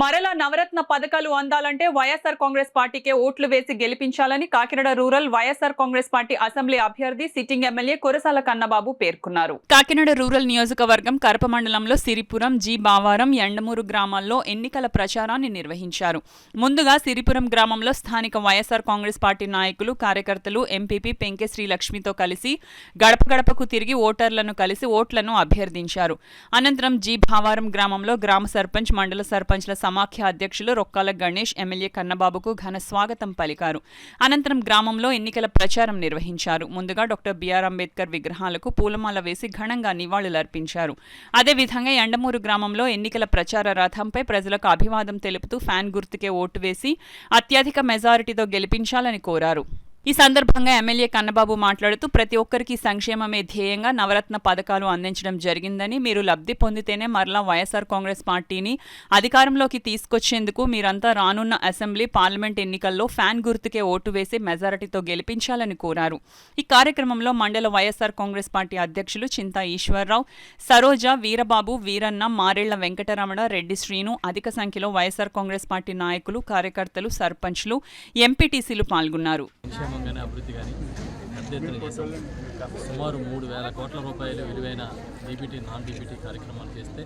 మరలా నవరత్న పథకాలు అందాలంటే వైఎస్ఆర్ కాంగ్రెస్ పార్టీకే ఓట్లు వేసి గెలిపించాలని Kakinada rural YSR Congress party assembly అభ్యర్థి సిట్టింగ్ ఎమ్మెల్యే కురసాల కన్నబాబు పేర్కొన్నారు. కాకినాడ రూరల్ నియోజకవర్గం కరప మండలంలో సిరిపురం, జి బావారం, ఎండమూరు గ్రామాల్లో ఎన్నికల ప్రచారాన్ని నిర్వహించారు. ముందుగా సిరిపురం గ్రామంలో స్థానిక వైఎస్ఆర్ కాంగ్రెస్ పార్టీ నాయకులు, కార్యకర్తలు ఎంపీపీ పెంకె శ్రీలక్ష్మితో కలిసి గడప గడపకు తిరిగి ఓటర్లను కలిసి ఓట్లను అభ్యర్థించారు. అనంతరం జి బావారం గ్రామంలో గ్రామ సర్పంచ్, మండల సర్పంచ్ల సమాఖ్య అధ్యక్షులు రొక్కాల గణేష్ ఎమ్మెల్యే కన్నబాబుకు ఘన స్వాగతం పలికారు. అనంతరం గ్రామంలో ఎన్నికల ప్రచారం నిర్వహించారు. ముందుగా డాక్టర్ బిఆర్ అంబేద్కర్ విగ్రహాలకు పూలమాల వేసి ఘనంగా నివాళులర్పించారు. అదేవిధంగా ఎండమూరు గ్రామంలో ఎన్నికల ప్రచార రథంపై ప్రజలకు అభివాదం తెలుపుతూ ఫ్యాన్ గుర్తుకే ఓటు వేసి అత్యధిక మెజారిటీతో గెలిపించాలని కోరారు. ఈ సందర్భంగా ఎమ్మెల్యే కన్నబాబు మాట్లాడుతూ ప్రతి ఒక్కరికి సంక్షేమమే ధ్యేయంగా నవరత్న పథకాలు అందించడం జరిగిందని, మీరు లబ్ధి పొందితేనే మరలా వైఎస్ఆర్ కాంగ్రెస్ పార్టీని అధికారంలోకి తీసుకొచ్చేందుకు మీరంతా రానున్న అసెంబ్లీ, పార్లమెంట్ ఎన్నికల్లో ఫ్యాన్ గుర్తుకే ఓటు వేసి మెజారిటీతో గెలిపించాలని కోరారు. ఈ కార్యక్రమంలో మండల వైఎస్ఆర్ కాంగ్రెస్ పార్టీ అధ్యక్షులు చింతా ఈశ్వరరావు, సరోజ, వీరబాబు, వీరన్న, మారేళ్ల వెంకటరమణ, రెడ్డి శ్రీను, అధిక సంఖ్యలో వైఎస్ఆర్ కాంగ్రెస్ పార్టీ నాయకులు, కార్యకర్తలు, సర్పంచ్లు, ఎంపీటీసీలు పాల్గొన్నారు. అభివృద్ధి కానీ పెద్ద ఎత్తున చేశాం. సుమారు 3,000 కోట్ల రూపాయలు విలువైన డీబీటీ, నాన్ డీబీటీ కార్యక్రమాలు చేస్తే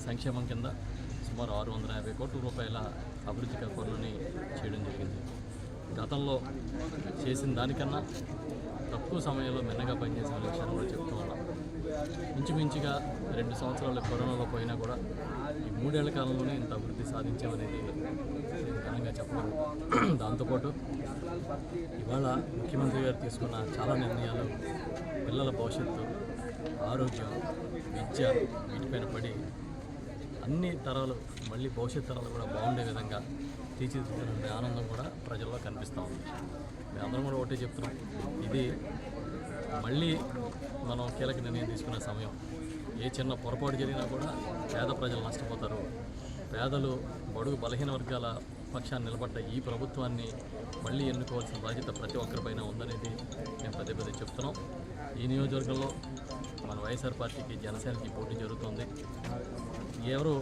సంక్షేమం కింద సుమారు 650 కోట్ల రూపాయల అభివృద్ధి పనులని చేయడం జరిగింది. గతంలో చేసిన దానికన్నా తక్కువ సమయంలో మెన్నగా పనిచేసిన విషయాన్ని కూడా చెప్తూ ఉన్నాం. ఇంచుమించుగా 2 సంవత్సరాలు కరోనాలో పోయినా కూడా ఈ 3 ఏళ్ల కాలంలోనే ఇంత అభివృద్ధి సాధించామనేది ఘనంగా చెప్పగలం. దాంతోపాటు ఇవాళ ముఖ్యమంత్రి గారు తీసుకున్న చాలా నిర్ణయాలు పిల్లల భవిష్యత్తు, ఆరోగ్యం, విద్య వీటిపైన పడి అన్ని తరాలు మళ్ళీ భవిష్యత్ తరాలు కూడా బాగుండే విధంగా తీర్చిదిద్దుతున్న ఆనందం కూడా ప్రజల్లో కనిపిస్తూ ఉంది. మేమందరం కూడా ఒకటే చెప్తున్నాం, ఇది మళ్ళీ మనం కీలక నిర్ణయం తీసుకునే సమయం. ఏ చిన్న పొరపాటు జరిగినా కూడా పేద ప్రజలు నష్టపోతారు. పేదలు, బడుగు, బలహీన వర్గాల పక్షాన్ని నిలబడ్డ ఈ ప్రభుత్వాన్ని మళ్ళీ ఎన్నుకోవాల్సిన బాధ్యత ప్రతి ఒక్కరిపైన ఉందనేది మేము పదే పదే చెప్తున్నాం. ఈ నియోజకవర్గంలో మన వైఎస్ఆర్ పార్టీకి, జనసేనకి పోటీ జరుగుతుంది. ఎవరు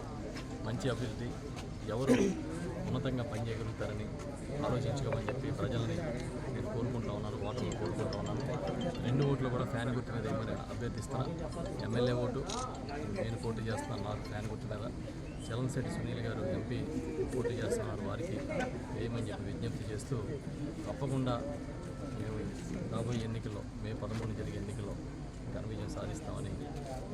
మంచి అభివృద్ధి, ఎవరు ఉన్నతంగా పనిచేయగలుగుతారని ఆలోచించుకోమని చెప్పి ప్రజల్ని నేను కోరుకుంటా ఉన్నాను, ఓటర్లు కోరుకుంటా ఉన్నాను. 2 ఓట్లు కూడా ఫ్యాన్ గుర్తు మీద ఏమని అభ్యర్థిస్తున్నా. ఎమ్మెల్యే ఓటు నేను పోటీ చేస్తున్నాను, నాకు ఫ్యాన్ గుర్తు మీద. చలనశెట్టి సునీల్ గారు ఎంపీ పోటీ చేస్తున్నారు, వారికి వేయమని చెప్పి విజ్ఞప్తి చేస్తూ తప్పకుండా మేము రాబోయే ఎన్నికల్లో, మే 13 జరిగే ఎన్నికల్లో ఘన విజయం సాధిస్తామని